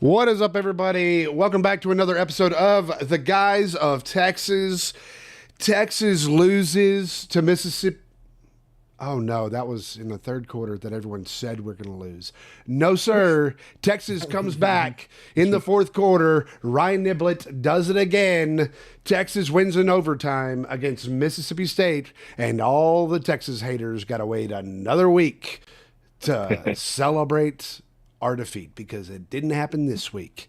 What is up, everybody? Welcome back to another episode of The Guys of Texas. Texas loses to Mississippi. Oh, no, that was in the third quarter that everyone said we're going to lose. No, sir. Texas comes back in the fourth quarter. Ryan Niblett does it again. Texas wins in overtime against Mississippi State, and all the Texas haters got to wait another week to celebrate our defeat because it didn't happen this week.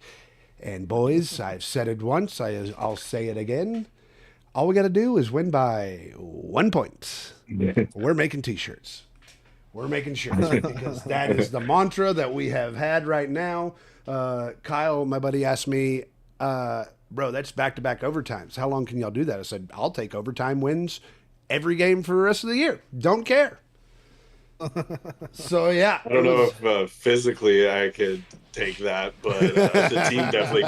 And boys, I've said it once, I'll say it again. All we got to do is win by 1 point. We're making t-shirts. We're making shirts because that is the mantra that we have had right now. Kyle, my buddy, asked me, bro, that's back-to-back overtimes. How long can y'all do that? I said, I'll take overtime wins every game for the rest of the year. Don't care. So yeah, I don't know if physically I could take that, but the team definitely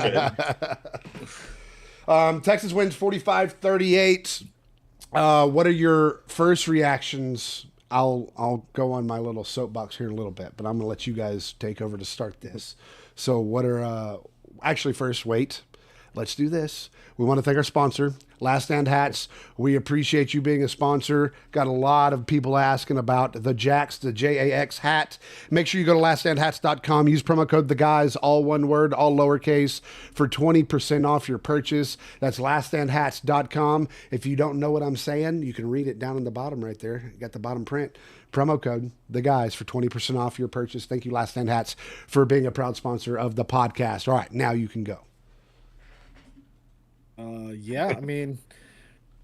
could. Texas wins 45-38. What are your first reactions? I'll go on my little soapbox here in a little bit, but I'm gonna let you guys take over to start this. So what are actually first? Wait, let's do this. We want to thank our sponsor, Last Stand Hats. We appreciate you being a sponsor. Got a lot of people asking about the Jax, the JAX hat. Make sure you go to laststandhats.com. Use promo code THEGUYS, all one word, all lowercase, for 20% off your purchase. That's laststandhats.com. If you don't know what I'm saying, you can read it down in the bottom right there. You got the bottom print. Promo code THEGUYS for 20% off your purchase. Thank you, Last Stand Hats, for being a proud sponsor of the podcast. All right, now you can go. Yeah, I mean,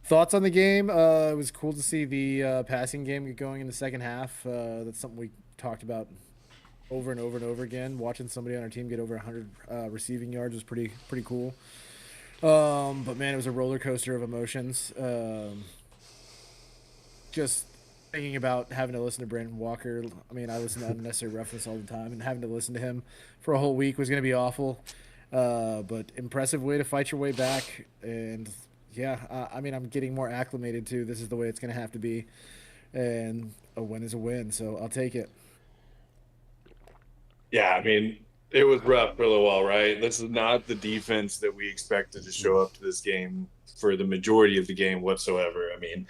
thoughts on the game. It was cool to see the passing game get going in the second half. That's something we talked about over and over and over again. Watching somebody on our team get over 100 receiving yards was pretty cool. But man, it was a roller coaster of emotions. Just thinking about having to listen to Brandon Walker. I mean, I listen to Unnecessary Roughness all the time, and having to listen to him for a whole week was going to be awful. But impressive way to fight your way back. And yeah, I mean, I'm getting more acclimated to this is the way it's going to have to be. And a win is a win, so I'll take it. Yeah, I mean, it was rough for a little while, right? This is not the defense that we expected to show up to this game for the majority of the game whatsoever. I mean,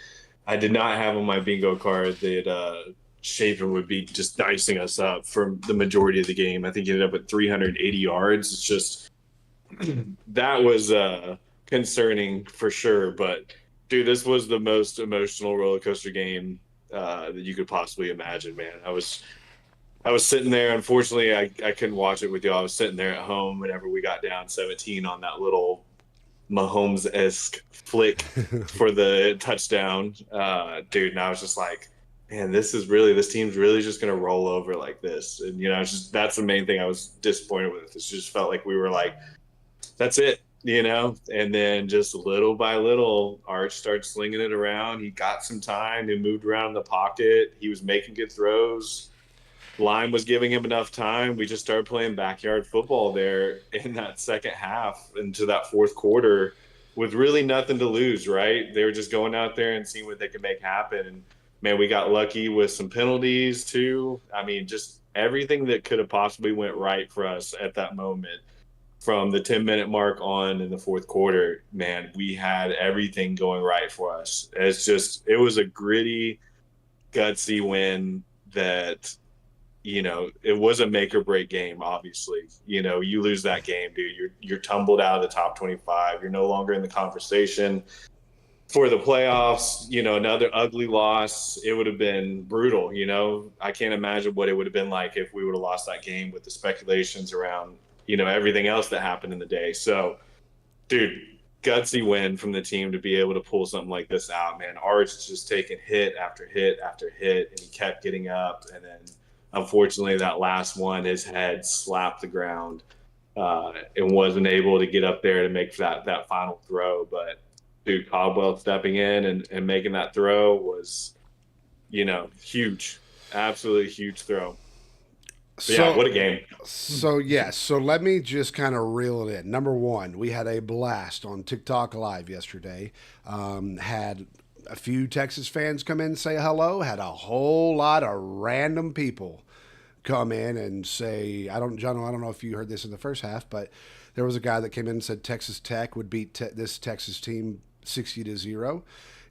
I did not have on my bingo card that Shaver would be just dicing us up for the majority of the game. I think he ended up at 380 yards. It's just that was concerning for sure. But dude, this was the most emotional roller coaster game that you could possibly imagine, man. I was sitting there. Unfortunately, I couldn't watch it with you. I was sitting there at home whenever we got down 17 on that little Mahomes-esque flick for the touchdown, dude. And I was just like, man, this team's really just going to roll over like this. And, it's just, that's the main thing I was disappointed with. It just felt like we were like, that's it, and then just little by little, Arch started slinging it around. He got some time. He moved around in the pocket. He was making good throws. Line was giving him enough time. We just started playing backyard football there in that second half into that fourth quarter with really nothing to lose, right? They were just going out there and seeing what they could make happen. And, man, we got lucky with some penalties too. I mean, just everything that could have possibly went right for us at that moment from the 10-minute mark on in the fourth quarter, man, we had everything going right for us. It was a gritty, gutsy win that, it was a make or break game, obviously. You lose that game, dude, you're tumbled out of the top 25. You're no longer in the conversation for the playoffs. Another ugly loss. It would have been brutal. I can't imagine what it would have been like if we would have lost that game with the speculations around, everything else that happened in the day. So, dude, gutsy win from the team to be able to pull something like this out, man. Arch just taking hit after hit after hit, and he kept getting up. And then, unfortunately, that last one, his head slapped the ground and wasn't able to get up there to make that final throw. But, dude, Caldwell stepping in and making that throw was, huge. Absolutely huge throw. Yeah, what a game. So let me just kind of reel it in. Number one, we had a blast on TikTok Live yesterday. Had a few Texas fans come in and say hello. Had a whole lot of random people come in and say, John, I don't know if you heard this in the first half, but there was a guy that came in and said Texas Tech would beat this Texas team 60-0,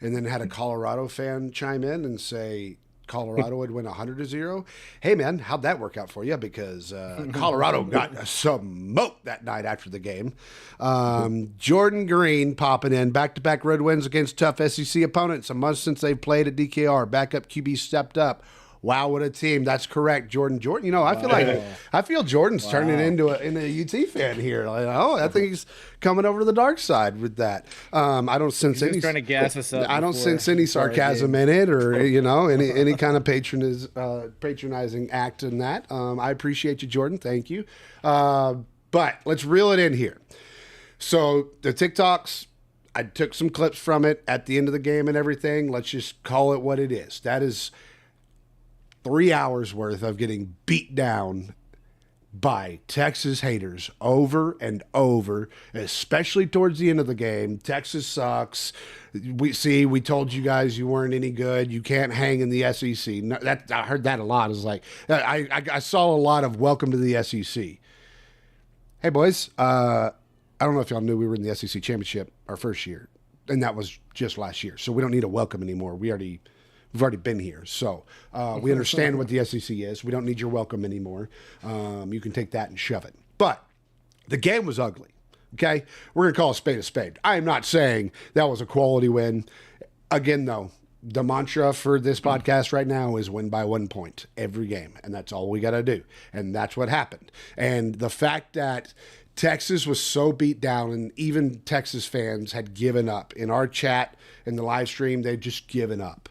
and then had a Colorado fan chime in and say Colorado would win 100-0. Hey man, how'd that work out for you? Because Colorado got smoked that night after the game. Jordan Green popping in, back-to-back road wins against tough SEC opponents. A month since they've played at DKR. Backup QB stepped up. Wow, what a team! That's correct, Jordan. Jordan, I feel Jordan's turning into a UT fan here. Like, I think he's coming over to the dark side with that. I don't sense any trying to gas us up. I don't sense any sarcasm in it, or any kind of patronizing act in that. I appreciate you, Jordan. Thank you. But let's reel it in here. So the TikToks, I took some clips from it at the end of the game and everything. Let's just call it what it is. That is 3 hours worth of getting beat down by Texas haters over and over, especially towards the end of the game. Texas sucks. We told you guys you weren't any good. You can't hang in the SEC. No, I heard that a lot. It's like I saw a lot of welcome to the SEC. Hey boys, I don't know if y'all knew we were in the SEC championship our first year, and that was just last year. So we don't need a welcome anymore. We've already been here. So we understand what the SEC is. We don't need your welcome anymore. You can take that and shove it. But the game was ugly, okay? We're going to call a spade a spade. I am not saying that was a quality win. Again, though, the mantra for this podcast right now is win by 1 point every game, and that's all we got to do. And that's what happened. And the fact that Texas was so beat down, and even Texas fans had given up. In our chat, in the live stream, they'd just given up.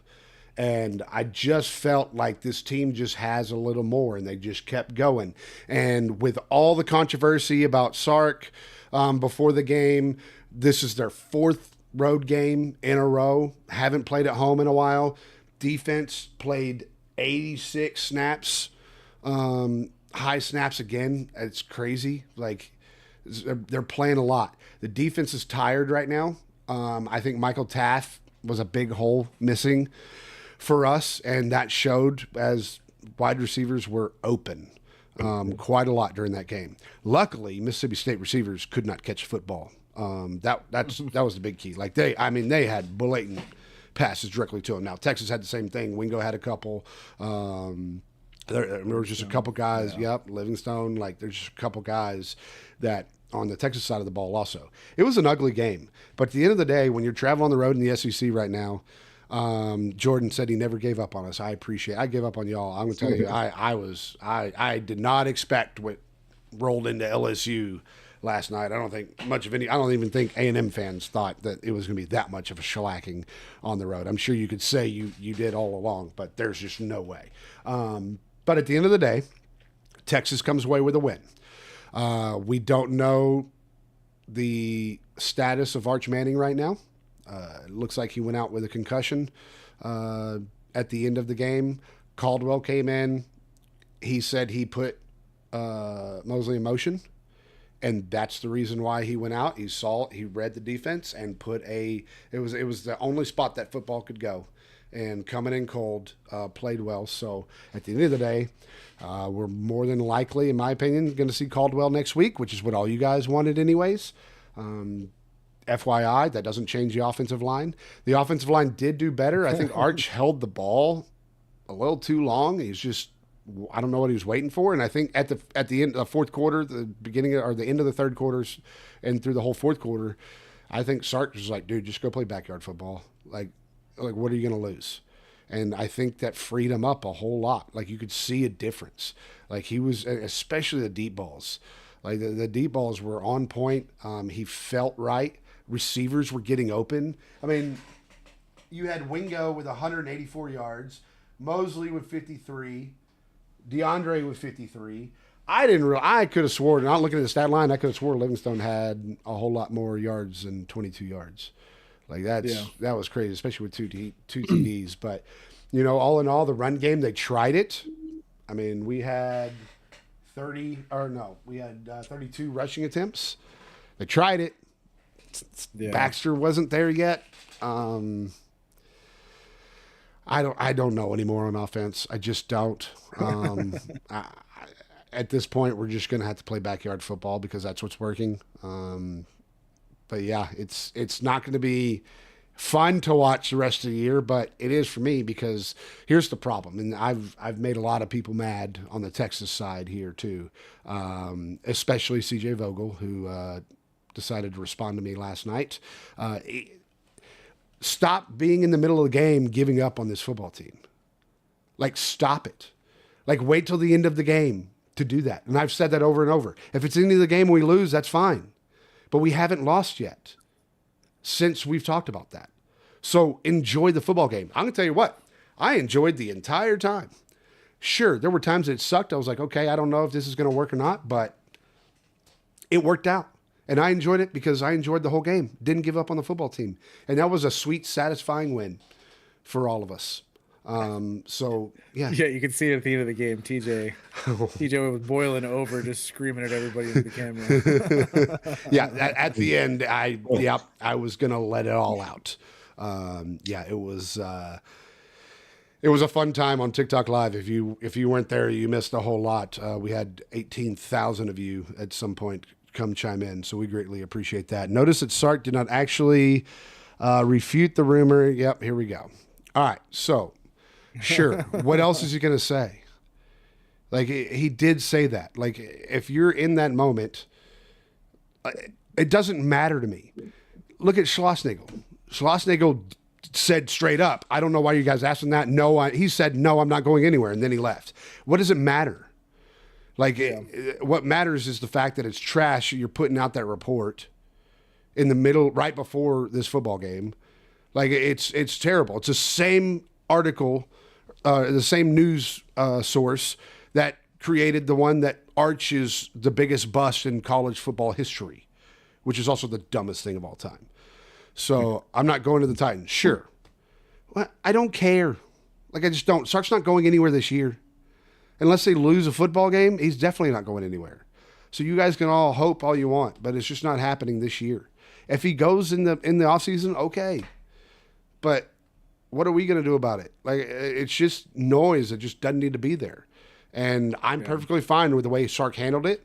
And I just felt like this team just has a little more, and they just kept going. And with all the controversy about Sark before the game, this is their 4th road game in a row. Haven't played at home in a while. Defense played 86 snaps, high snaps again. It's crazy. Like, they're playing a lot. The defense is tired right now. I think Michael Taft was a big hole missing for us, and that showed as wide receivers were open quite a lot during that game. Luckily, Mississippi State receivers could not catch football. That was the big key. Like they had blatant passes directly to him. Now Texas had the same thing. Wingo had a couple. There was just a couple guys. Yeah. Yep, Livingstone. Like there's just a couple guys that on the Texas side of the ball also. It was an ugly game, but at the end of the day, when you're traveling on the road in the SEC right now. Jordan said he never gave up on us. I gave up on y'all. I'm gonna tell you, I did not expect what rolled into LSU last night. I don't even think A&M fans thought that it was gonna be that much of a shellacking on the road. I'm sure you could say you did all along, but there's just no way. But at the end of the day, Texas comes away with a win. We don't know the status of Arch Manning right now. It looks like he went out with a concussion at the end of the game. Caldwell came in. He said he put Mosley in motion, and that's the reason why he went out. He read the defense and it was the only spot that football could go. And coming in cold, played well. So at the end of the day, we're more than likely, in my opinion, going to see Caldwell next week, which is what all you guys wanted anyways. FYI, that doesn't change the offensive line. The offensive line did do better. I think Arch held the ball a little too long. I don't know what he was waiting for. And I think at the end of the fourth quarter, the beginning or the end of the third quarters and through the whole fourth quarter, I think Sark was like, dude, just go play backyard football. Like what are you going to lose? And I think that freed him up a whole lot. Like you could see a difference. Like he was, especially the deep balls. Like the deep balls were on point. He felt right. Receivers were getting open. I mean, you had Wingo with 184 yards, Mosley with 53, DeAndre with 53. I could have sworn, not looking at the stat line, I could have sworn Livingstone had a whole lot more yards than 22 yards. Like that was crazy, especially with two TDs. But all in all, the run game, they tried it. I mean, we had 32 rushing attempts. They tried it. Baxter wasn't there yet. I don't know anymore on offense. I just don't. At this point, we're just going to have to play backyard football because that's what's working. But yeah, it's not going to be fun to watch the rest of the year, but it is for me because here's the problem, and I've made a lot of people mad on the Texas side here too, especially CJ Vogel, who decided to respond to me last night. Stop being in the middle of the game, giving up on this football team. Like, stop it. Like, wait till the end of the game to do that. And I've said that over and over. If it's the end of the game and we lose, that's fine. But we haven't lost yet since we've talked about that. So enjoy the football game. I'm going to tell you what, I enjoyed the entire time. Sure, there were times that it sucked. I was like, okay, I don't know if this is going to work or not, but it worked out. And I enjoyed it because I enjoyed the whole game. Didn't give up on the football team. And that was a sweet, satisfying win for all of us. So, yeah. Yeah, you can see it at the end of the game. TJ was boiling over, just screaming at everybody in the camera. Yeah, at the end, I was going to let it all out. Yeah, it was a fun time on TikTok Live. If you weren't there, you missed a whole lot. We had 18,000 of you at some point come chime in, so we greatly appreciate that. Notice that Sark did not actually refute the rumor. Yep, here we go. All right, so sure. What else is he going to say? Like, he did say that. Like, if you're in that moment, it doesn't matter to me. Look at Schlossnagel. Schlossnagel said straight up, I don't know why you guys asking that. No, he said, no, I'm not going anywhere. And then he left. What does it matter? Like, what matters is the fact that it's trash. You're putting out that report in the middle, right before this football game. Like, it's terrible. It's the same article, the same news source that created the one that Arch is the biggest bust in college football history, which is also the dumbest thing of all time. So I'm not going to the Titans. Sure. Well, I don't care. Like, I just don't. Sark's not going anywhere this year. Unless they lose a football game, he's definitely not going anywhere. So you guys can all hope all you want, but it's just not happening this year. If he goes in the offseason, okay. But what are we going to do about it? Like, it's just noise that just doesn't need to be there. And I'm perfectly fine with the way Sark handled it,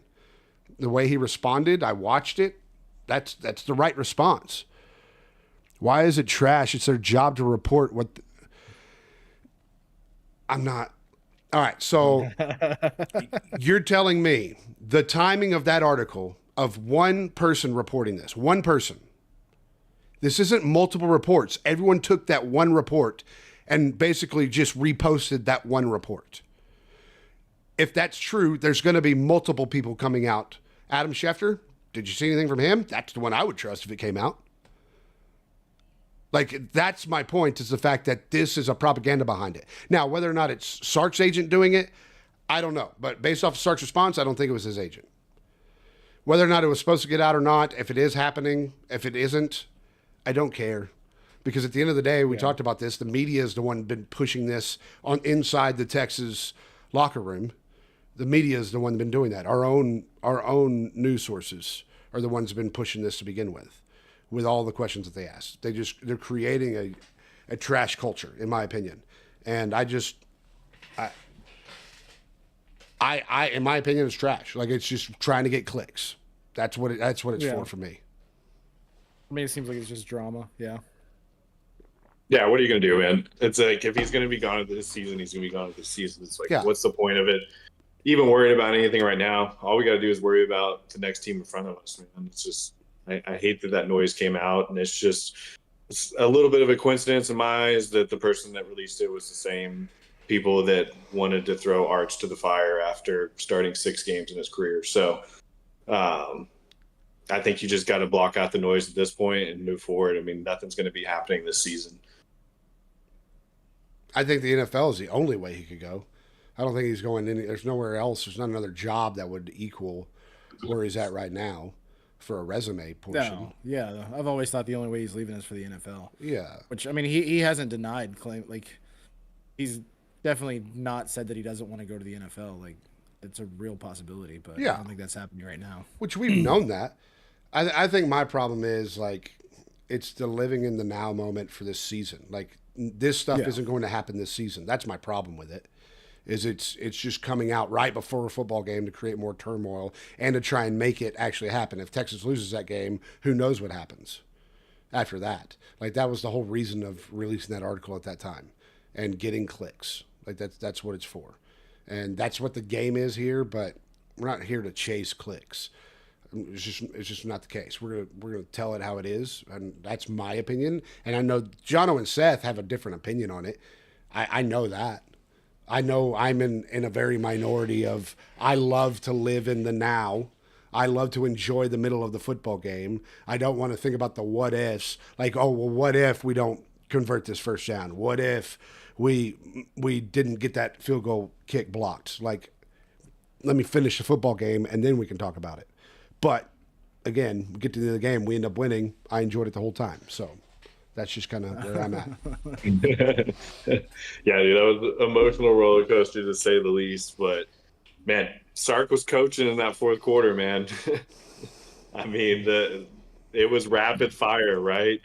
the way he responded. I watched it. That's the right response. Why is it trash? It's their job to report what. I'm not. All right, so you're telling me the timing of that article of one person reporting this, one person. This isn't multiple reports. Everyone took that one report and basically just reposted that one report. If that's true, there's going to be multiple people coming out. Adam Schefter, did you see anything from him? That's the one I would trust if it came out. Like, that's my point, is the fact that this is a propaganda behind it. Now, whether or not it's Sark's agent doing it, I don't know. But based off of Sark's response, I don't think it was his agent. Whether or not it was supposed to get out or not, if it is happening, if it isn't, I don't care. Because at the end of the day, we talked about this, the media is the one been pushing this on inside the Texas locker room. The media is the one been doing that. Our own news sources are the ones been pushing this to begin with all the questions that they ask. They're creating a trash culture, in my opinion. And I in my opinion, it's trash. Like, it's just trying to get clicks. That's what it's for me. I mean, it seems like it's just drama. Yeah. Yeah, what are you going to do, man? It's like, if he's going to be gone at this season, he's going to be gone at this season. It's like, what's the point of it? Even worrying about anything right now, all we got to do is worry about the next team in front of us, man. It's just, I hate that noise came out, and it's a little bit of a coincidence in my eyes that the person that released it was the same people that wanted to throw Arch to the fire after starting 6 games in his career. So I think you just got to block out the noise at this point and move forward. I mean, nothing's going to be happening this season. I think the NFL is the only way he could go. I don't think he's going there's nowhere else. There's not another job that would equal where he's at right now for a resume portion. No, yeah. I've always thought the only way he's leaving is for the NFL. Yeah. Which, I mean, he hasn't denied claim. Like, he's definitely not said that he doesn't want to go to the NFL. Like, it's a real possibility, but I don't think that's happening right now. Which we've known that. I think my problem is, like, it's the living in the now moment for this season. Like this stuff Yeah. isn't going to happen this season. That's my problem with it. Is it's just coming out right before a football game to create more turmoil and to try and make it actually happen. If Texas loses that game, who knows what happens after that? Like that was the whole reason of releasing that article at that time and getting clicks. Like that's what it's for. And that's what the game is here, but we're not here to chase clicks. It's just not the case. We're gonna tell it how it is, and that's my opinion. And I know Jono and Seth have a different opinion on it. I know that. I know I'm in a very minority of I love to live in the now. I love to enjoy the middle of the football game. I don't want to think about the what ifs. Like, oh well, what if we don't convert this first down? What if we didn't get that field goal kick blocked? Like, let me finish the football game and then we can talk about it. But again, we get to the end of the game, we end up winning. I enjoyed it the whole time. So that's just kind of where I'm at. Yeah, dude, that was an emotional roller coaster to say the least. But man, Sark was coaching in that fourth quarter, man. I mean, it was rapid fire, right?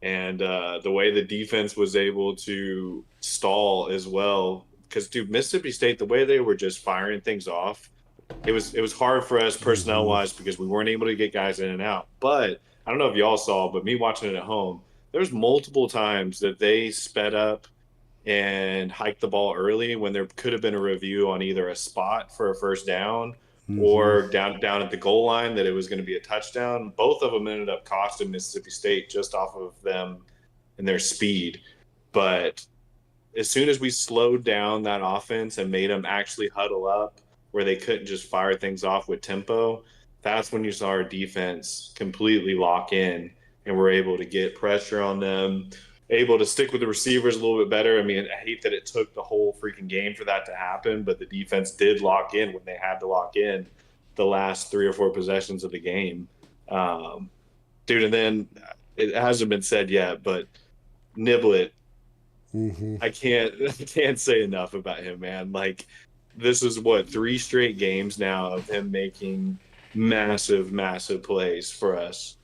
And the way the defense was able to stall as well, because dude, Mississippi State, the way they were just firing things off, it was hard for us personnel wise because we weren't able to get guys in and out. But I don't know if y'all saw, but me watching it at home, there's multiple times that they sped up and hiked the ball early when there could have been a review on either a spot for a first down or down at the goal line that it was going to be a touchdown. Both of them ended up costing Mississippi State just off of them and their speed. But as soon as we slowed down that offense and made them actually huddle up where they couldn't just fire things off with tempo, that's when you saw our defense completely lock in and we're able to get pressure on them, able to stick with the receivers a little bit better. I mean, I hate that it took the whole freaking game for that to happen, but the defense did lock in when they had to lock in the last 3 or 4 possessions of the game. Dude, and then it hasn't been said yet, but Niblett, I can't say enough about him, man. Like, this is 3 straight games now of him making massive plays for us.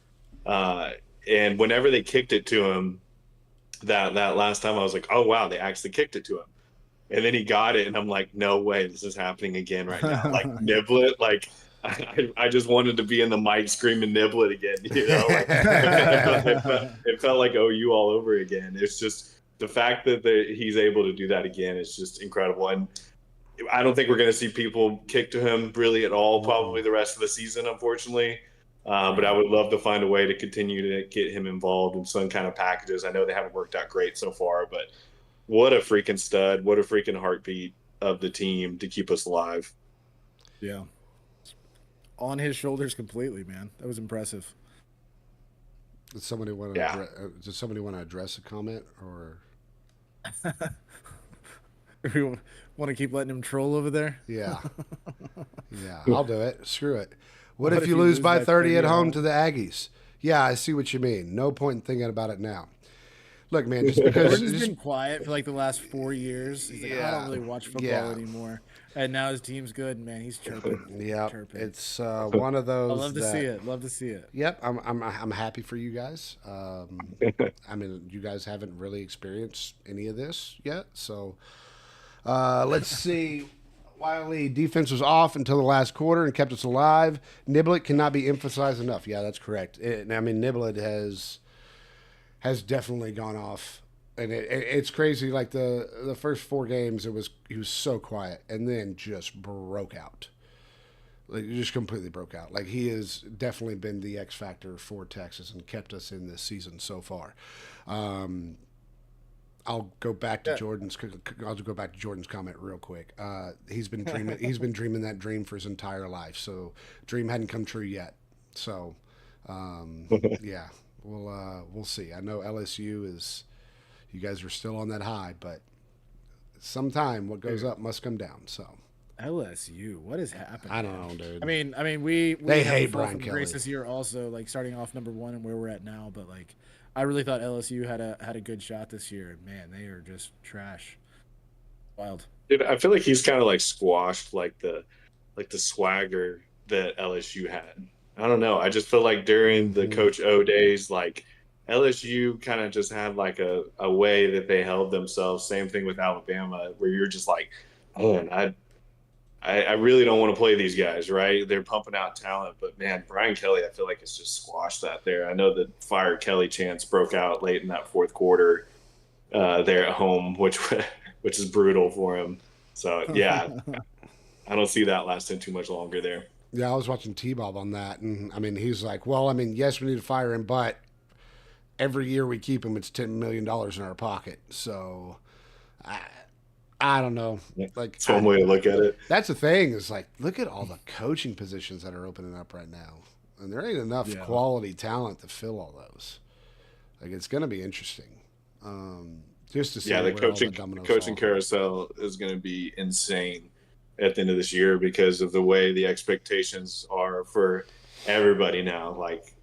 And whenever they kicked it to him, that last time I was like, oh wow, they actually kicked it to him. And then he got it and I'm like, no way, this is happening again right now. Like Niblett, like I just wanted to be in the mic screaming Niblett again, you know? Like, it felt like OU all over again. It's just the fact that he's able to do that again is just incredible. And I don't think we're going to see people kick to him really at all, probably the rest of the season, unfortunately. But I would love to find a way to continue to get him involved in some kind of packages. I know they haven't worked out great so far, but what a freaking stud. What a freaking heartbeat of the team to keep us alive. Yeah. On his shoulders completely, man. That was impressive. Does somebody want to address a comment or? We want to keep letting him troll over there? Yeah. Yeah, I'll do it. Screw it. What if you lose by 30 at home to the Aggies? Yeah, I see what you mean. No point in thinking about it now. Look, man, just because Jordan's been quiet for like the last 4 years. He's like, I don't really watch football anymore. And now his team's good, man. He's chirping. Yeah, it's one of those. I love to see it. Love to see it. Yep, I'm happy for you guys. I mean, you guys haven't really experienced any of this yet, so let's see. Wiley, defense was off until the last quarter and kept us alive. Niblett cannot be emphasized enough. Yeah, that's correct. Niblett has definitely gone off, and it's crazy. Like the first 4 games, he was so quiet, and then just broke out. Like just completely broke out. Like he has definitely been the X factor for Texas and kept us in this season so far. I'll go back to Jordan's comment real quick. He's been dreaming. He's been dreaming that dream for his entire life. So dream hadn't come true yet. So yeah, we'll see. I know LSU is. You guys are still on that high, but sometime what goes up must come down. So LSU, what is happening? I don't know, dude. I mean, we they have hate fall Brian from Kelly grace this year, also like starting off number 1 and where we're at now. But like, I really thought LSU had a good shot this year. Man, they are just trash. Wild. Dude, I feel like he's kind of like squashed like the swagger that LSU had. I don't know. I just feel like during the Coach O days, like LSU kind of just had like a way that they held themselves. Same thing with Alabama, where you're just like, man, I really don't want to play these guys, right? They're pumping out talent, but man, Brian Kelly, I feel like it's just squashed that there. I know the Fire Kelly chants broke out late in that fourth quarter there at home, which is brutal for him. So yeah, I don't see that lasting too much longer there. Yeah, I was watching T-Bob on that, and I mean, he's like, well, I mean, yes, we need to fire him, but every year we keep him, it's $10 million in our pocket. So I don't know. Like, That's one way to look at it. That's the thing is like, look at all the coaching positions that are opening up right now, and there ain't enough quality talent to fill all those. Like, it's going to be interesting. Just to see the where coaching all the dominoes coaching fall. carousel is going to be insane at the end of this year because of the way the expectations are for everybody now. Like,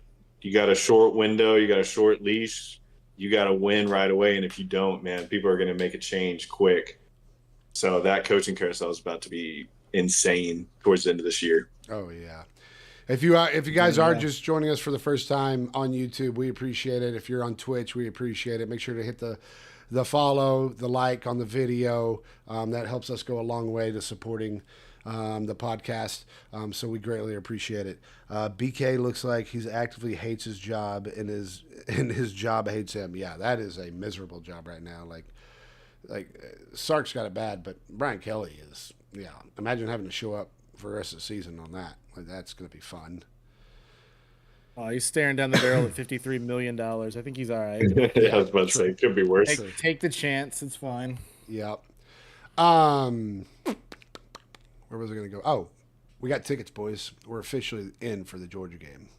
you got a short window, you got a short leash, you got to win right away, and if you don't, man, people are going to make a change quick. So that coaching carousel is about to be insane towards the end of this year. Oh yeah. If you guys are just joining us for the first time on YouTube, we appreciate it. If you're on Twitch, we appreciate it. Make sure to hit the follow, the like on the video. That helps us go a long way to supporting the podcast. So we greatly appreciate it. BK looks like he actively hates his job and his job hates him. Yeah, that is a miserable job right now. Like Sark's got it bad, but Brian Kelly is, imagine having to show up for the rest of the season on that. Like, that's going to be fun. Oh, he's staring down the barrel at $53 million. I think he's all right. Yeah, I was about to say, it could be worse. Take the chance. It's fine. Yep. Where was I going to go? Oh, we got tickets, boys. We're officially in for the Georgia game.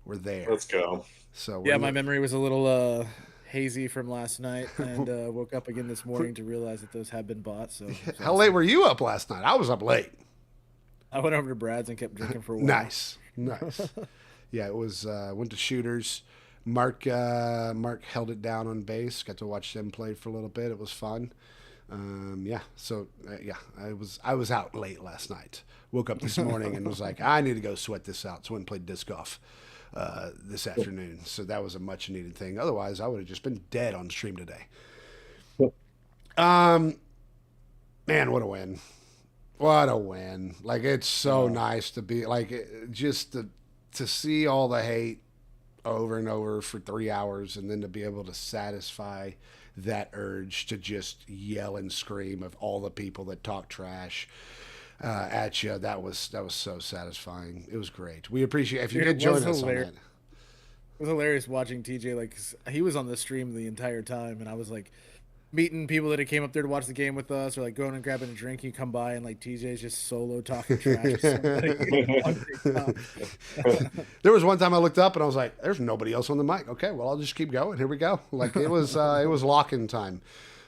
We're there. Let's go. So yeah, my memory was a little hazy from last night, and woke up again this morning to realize that those have been bought. So how late were you up last night? I was up late. I went over to Brad's and kept drinking for a while. Nice. Yeah, it was. Went to Shooters. Mark held it down on base. Got to watch them play for a little bit. It was fun. So I was out late last night. Woke up this morning and was like, I need to go sweat this out. So I went and played disc golf this afternoon. So that was a much needed thing. Otherwise, I would have just been dead on stream today. Man, what a win. What a win. Like, it's so nice to be like, just to see all the hate over and over for 3 hours and then to be able to satisfy that urge to just yell and scream of all the people that talk trash at you. That was so satisfying. It was great. We appreciate if you could join us on that. It was hilarious watching TJ. Like, he was on the stream the entire time, and I was like meeting people that had came up there to watch the game with us, or like going and grabbing a drink. You come by and like TJ's just solo talking trash. There was one time I looked up and I was like, "There's nobody else on the mic." Okay, well, I'll just keep going. Here we go. Like, it was lock-in time.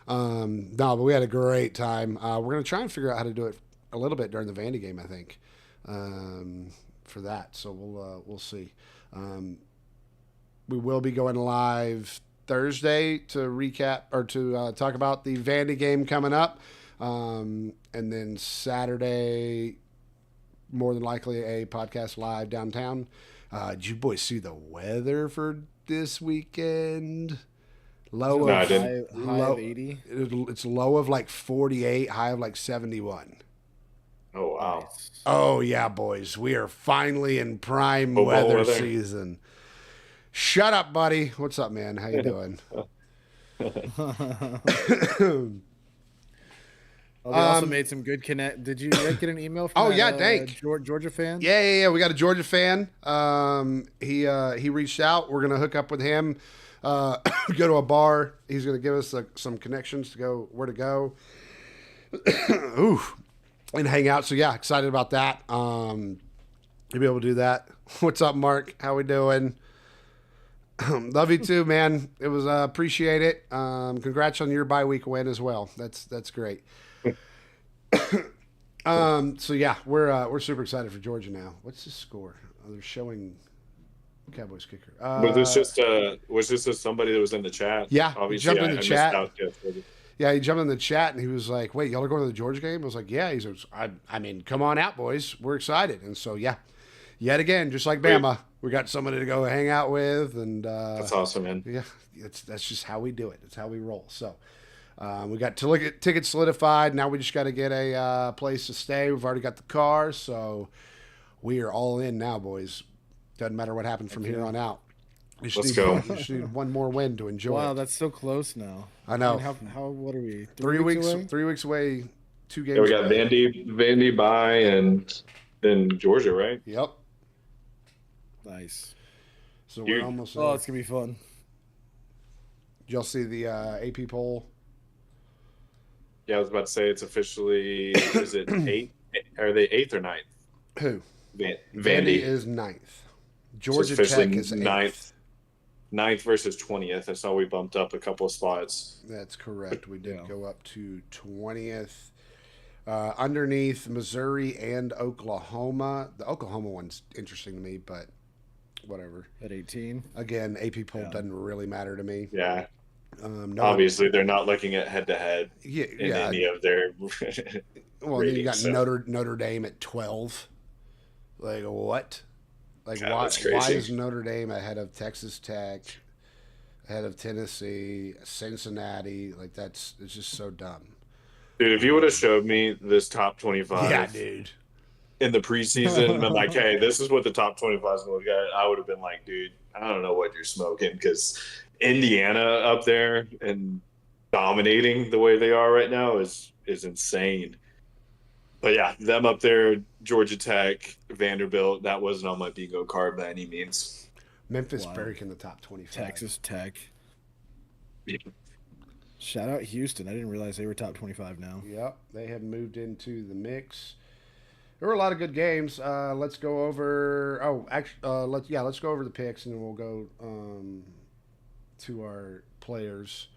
No, but we had a great time. We're gonna try and figure out how to do it a little bit during the Vandy game, I think, for that. So we'll see. We will be going live Thursday to recap or to talk about the Vandy game coming up, and then Saturday, more than likely a podcast live downtown. Did you boys see the weather for this weekend? Low of high of 80. It's low of like 48, high of like 71. Oh wow! Nice. Oh yeah, boys, we are finally in prime weather season. Shut up, buddy. What's up, man? How you doing? They also made some good connect. Did you get an email from Georgia fan? Yeah. We got a Georgia fan. He reached out. We're gonna hook up with him. Go to a bar. He's gonna give us some connections to go where to go. Ooh, and hang out. So yeah, excited about that. You'll be able to do that. What's up, Mark? How we doing? Love you too, man. It was appreciate it. Congrats on your bye week win as well. That's great. So yeah, we're super excited for Georgia now. What's the score? Oh, they're showing Cowboys kicker. Was this just somebody that was in the chat? Yeah, obviously he jumped in the chat. Missed out. Yeah, he jumped in the chat and he was like, "Wait, y'all are going to the Georgia game?" I was like, "Yeah." He says, "I mean, come on out, boys. We're excited." And so yeah, yet again, just like Bama, we got somebody to go hang out with, and That's awesome, man. yeah, that's just how we do it. It's how we roll. So we got to look at tickets solidified. Now we just got to get a place to stay. We've already got the car, so we are all in now, boys. Doesn't matter what happens from here on out. Let's go. We just need one more win to enjoy. Wow, it. that's so close now. I know. How what are we? 3 weeks. away? 3 weeks away. 2 games. Yeah, we got away. Vandy by, and then Georgia, right? Yep. Nice. So Dude. we're almost. Oh, it's gonna be fun. Did y'all see the AP poll? Yeah, I was about to say it's officially. Is it 8? Are they 8th or 9th? Who? Vandy. Vandy is 9th. So it's Georgia officially Tech is 8th. 9th. 9th versus 20th. I saw we bumped up a couple of spots. That's correct. We did Yeah. go up to 20th. Underneath Missouri and Oklahoma. The Oklahoma one's interesting to me, but whatever. At 18. Again, AP poll Yeah. doesn't really matter to me. Yeah, No, obviously they're not looking at head to head yeah, in yeah. any of their. Well, then you got ratings, so. Notre Dame at 12. Like what? Like God, why? that's Why crazy. is Notre Dame ahead of Texas Tech, ahead of Tennessee, Cincinnati? Like it's just so dumb. Dude, if you would have showed me this top 25 Yeah, dude. in the preseason and been like, hey, this is what the top 25 is going to look at, I would have been like, dude, I don't know what you're smoking, because Indiana up there and dominating the way they are right now is insane. But yeah, them up there, Georgia Tech, Vanderbilt, that wasn't on my bingo card by any means. Memphis Wow. Burke in the top 25. Texas Tech. Yeah. Shout out Houston. I didn't realize they were top 25 now. Yep, they have moved into the mix. There were a lot of good games. Let's go over. Oh, actually, let's go over the picks, and then we'll go to our players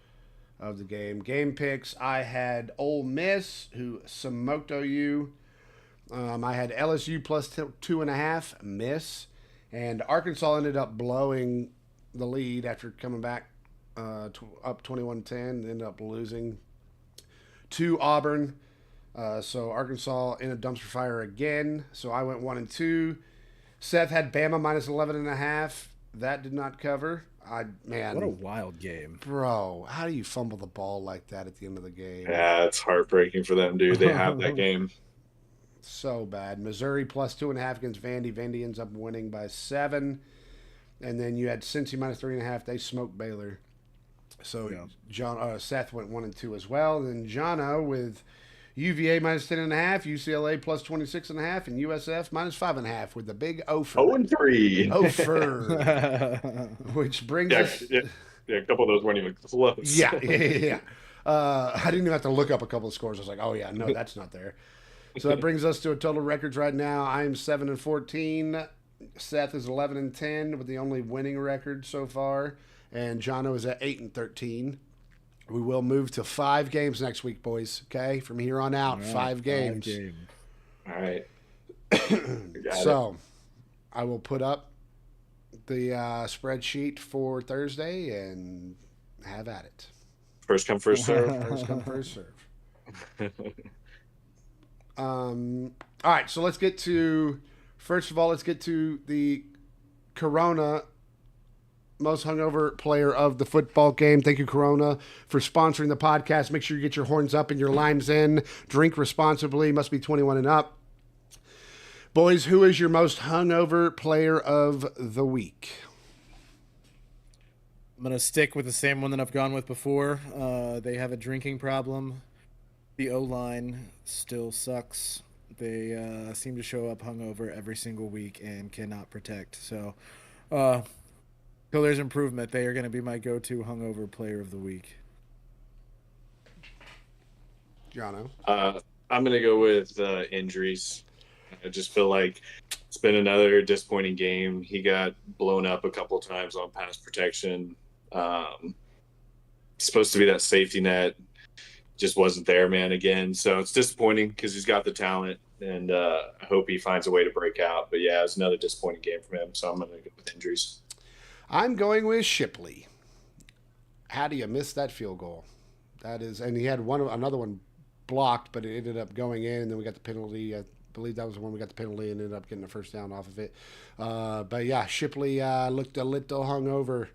of the game. Game picks. I had Ole Miss, who smoked OU. I had LSU plus 2.5, miss, and Arkansas ended up blowing the lead after coming back up 21-10, ended up losing to Auburn. So Arkansas in a dumpster fire again. So I went 1-2. Seth had Bama minus 11.5. That did not cover. Man, What a wild game. bro, how do you fumble the ball like that at the end of the game? Yeah, it's heartbreaking for them, dude. They have that game. So bad. Missouri plus 2.5 against Vandy. Vandy ends up winning by 7. And then you had Cincy minus 3.5. They smoked Baylor. So Yeah. Seth went 1-2 as well. And then Jono with UVA minus 10.5, UCLA plus 26.5, and USF minus 5.5 with the big Ofer. 0-3. Ofer. Which brings us. Yeah, a couple of those weren't even close. Yeah. I didn't even have to look up a couple of scores. I was like, oh, yeah, no, that's not there. So that brings us to a total records right now. I'm 7-14. Seth is 11-10 with the only winning record so far. And Jono is at 8-13. We will move to 5 games next week, boys. Okay, from here on out, All right, 5 games. 5 games. All right. Got So, I will put up the spreadsheet for Thursday and have at it. First come, first serve. First come, first serve. All right, so let's get to the Corona most hungover player of the football game. Thank you, Corona, for sponsoring the podcast. Make sure you get your horns up and your limes in. Drink responsibly. Must be 21 and up. Boys, who is your most hungover player of the week? I'm going to stick with the same one that I've gone with before. They have a drinking problem. The O-line still sucks. They seem to show up hungover every single week and cannot protect. So, till there's improvement, they are going to be my go-to hungover player of the week. Jono. I'm going to go with injuries. I just feel like it's been another disappointing game. He got blown up a couple times on pass protection. Supposed to be that safety net. Just wasn't there, man, again. So it's disappointing because he's got the talent, and I hope he finds a way to break out. But, yeah, it was another disappointing game from him, so I'm going to go with injuries. I'm going with Shipley. How do you miss that field goal? That is, and he had another one blocked, but it ended up going in, and then we got the penalty. believe that was the one we got the penalty and ended up getting a first down off of it. But yeah, Shipley looked a little hungover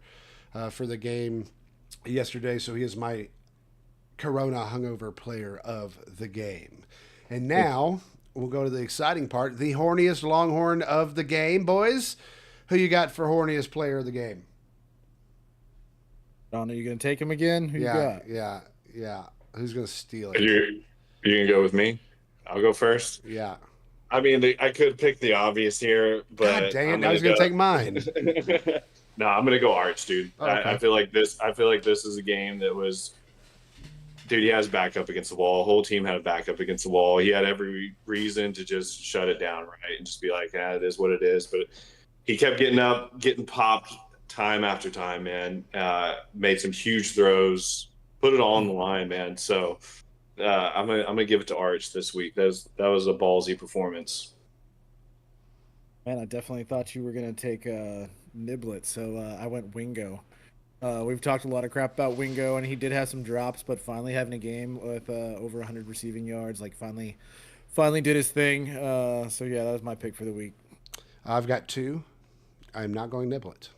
for the game yesterday, so he is my Corona hungover player of the game. And now we'll go to the exciting part, the horniest Longhorn of the game, boys. Who you got for horniest player of the game? Don, are you going to take him again? Who you got? Yeah. Who's going to steal it? You can go with me. I'll go first. Yeah. I mean, I could pick the obvious here, but God dang it! I was going to take mine. No, I'm going to go Arch, dude. Oh, okay. I feel like this is a game that was. Dude, he has backup against the wall. The whole team had a backup against the wall. He had every reason to just shut it down, right, and just be like, it is what it is. But he kept getting up, getting popped time after time, man. Made some huge throws, put it all on the line, man. So I'm gonna give it to Arch this week. That was a ballsy performance. Man, I definitely thought you were going to take Niblet, so I went Wingo. We've talked a lot of crap about Wingo, and he did have some drops, but finally having a game with over 100 receiving yards, like finally did his thing. So yeah, that was my pick for the week. I've got two. I'm not going Niblet.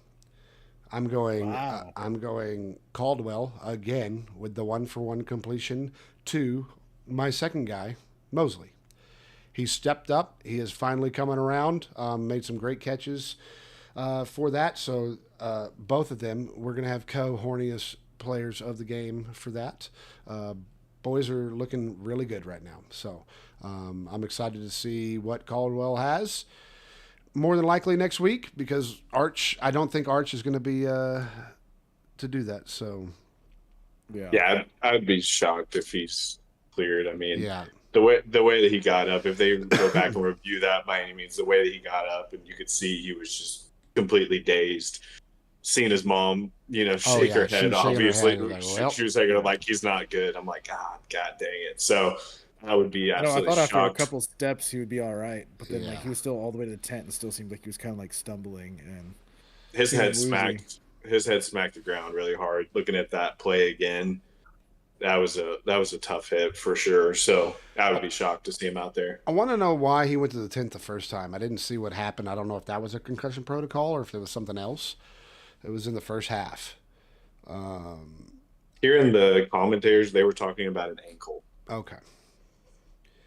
I'm going. Wow. I'm going Caldwell again with the 1-for-1 completion to my second guy, Mosley. He stepped up. He is finally coming around. Made some great catches for that. So both of them, we're going to have horniest players of the game for that. Boys are looking really good right now. So I'm excited to see what Caldwell has. More than likely next week, because I don't think Arch is going to be to do that. So Yeah, I'd be shocked if he's cleared. I mean, yeah. The way that he got up, if they go back and review that by any means, the way that he got up, and you could see he was just completely dazed. Seeing his mom, shake her head, obviously. She was shaking like, he's not good. I'm like, God dang it. So I would be absolutely I thought shocked. after a couple steps he would be all right, but then Yeah. he was still all the way to the tent and still seemed like he was kind of like stumbling and His feeling head smacked the ground really hard. Looking at that play again, that was a tough hit for sure. So I would be shocked to see him out there. I want to know why he went to the tent the first time. I didn't see what happened. I don't know if that was a concussion protocol or if there was something else. It was in the first half. Hearing the commentators, they were talking about an ankle. Okay.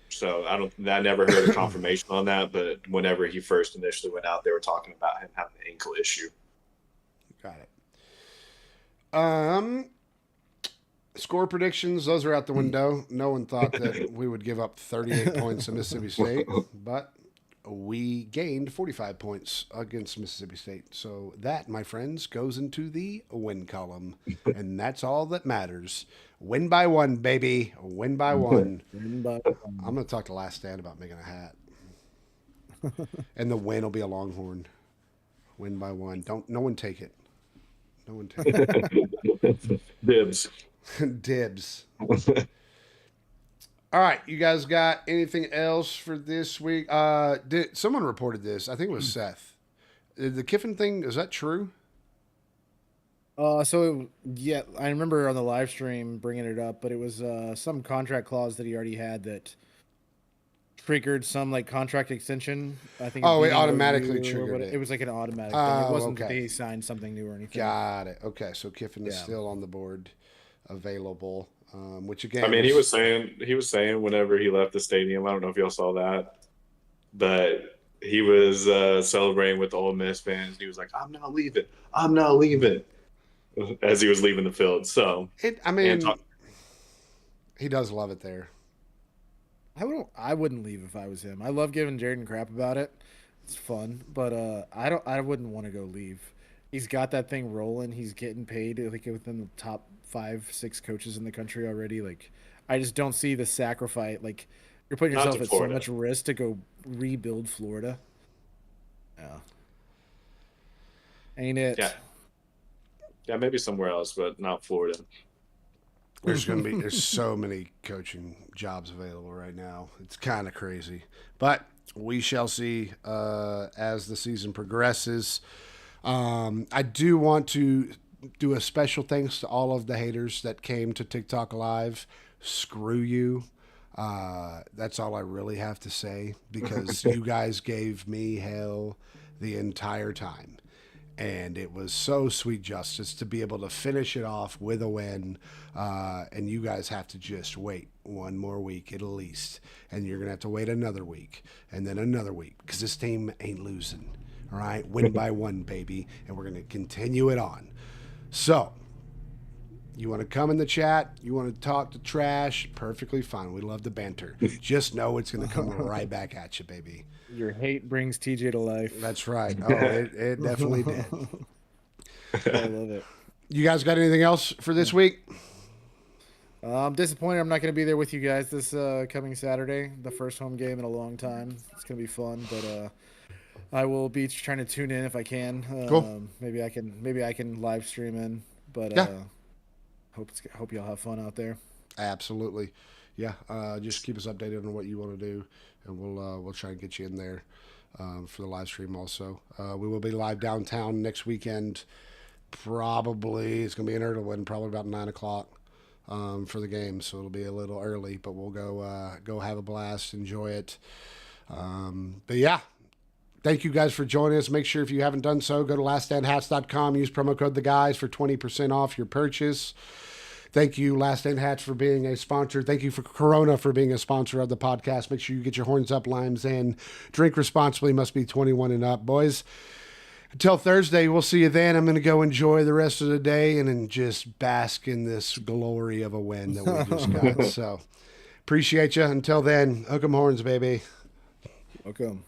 So I never heard a confirmation on that, but whenever he first initially went out, they were talking about him having an ankle issue. Got it. Score predictions, those are out the window. No one thought that we would give up 38 points to Mississippi State, but we gained 45 points against Mississippi State. So that, my friends, goes into the win column, and that's all that matters. Win by one, baby. Win by one. I'm going to talk to Last Stand about making a hat. And the win will be a Longhorn. Win by one. No one take it. No one take it. Dibs. Dibs. All right, you guys got anything else for this week? Someone reported this? I think it was Seth. The Kiffin thing, is that true? Yeah, I remember on the live stream bringing it up, but it was some contract clause that he already had that triggered some like contract extension. I think. Oh, it automatically triggered it. It was like an automatic thing. It wasn't that okay. they signed something new or anything. Got it. Okay, so Kiffin is still on the board, available. Which again, I mean, he was saying whenever he left the stadium, I don't know if y'all saw that, but he was celebrating with the Ole Miss fans. He was like, "I'm not leaving," as he was leaving the field. So he does love it there. I wouldn't leave if I was him. I love giving Jaden crap about it. It's fun, but I wouldn't want to go leave. He's got that thing rolling. He's getting paid like within the top 5-6 coaches in the country already. Like, I just don't see the sacrifice. Like, you're putting yourself at so much risk to go rebuild Florida. Yeah, ain't it? Yeah, maybe somewhere else, but not Florida. There's so many coaching jobs available right now. It's kind of crazy, but we shall see as the season progresses. I do want to do a special thanks to all of the haters that came to TikTok Live. Screw you. That's all I really have to say because you guys gave me hell the entire time. And it was so sweet justice to be able to finish it off with a win. And you guys have to just wait one more week at least. And you're going to have to wait another week and then another week because this team ain't losing. All right. Win by one, baby. And we're going to continue it on. So, you want to come in the chat? You want to talk to trash? Perfectly fine. We love the banter. Just know it's going to come right back at you, baby. Your hate brings TJ to life. That's right. Oh, it definitely did. I love it. You guys got anything else for this week? I'm disappointed I'm not going to be there with you guys this coming Saturday, the first home game in a long time. It's going to be fun, but I will be trying to tune in if I can. Cool. Maybe I can live stream in, but yeah. Hope y'all have fun out there. Absolutely. Yeah. Just keep us updated on what you want to do, and we'll try and get you in there for the live stream also. We will be live downtown next weekend. Probably it's going to be in Erdeland, probably about 9 o'clock for the game, so it'll be a little early, but we'll go have a blast, enjoy it. But yeah. Thank you guys for joining us. Make sure if you haven't done so, go to laststandhats.com. Use promo code TheGuys for 20% off your purchase. Thank you, Last Stand Hats, for being a sponsor. Thank you for Corona for being a sponsor of the podcast. Make sure you get your horns up, limes in. Drink responsibly. Must be 21 and up, boys. Until Thursday, we'll see you then. I'm going to go enjoy the rest of the day and then just bask in this glory of a win that we just got. So appreciate you. Until then, hook 'em horns, baby. Welcome.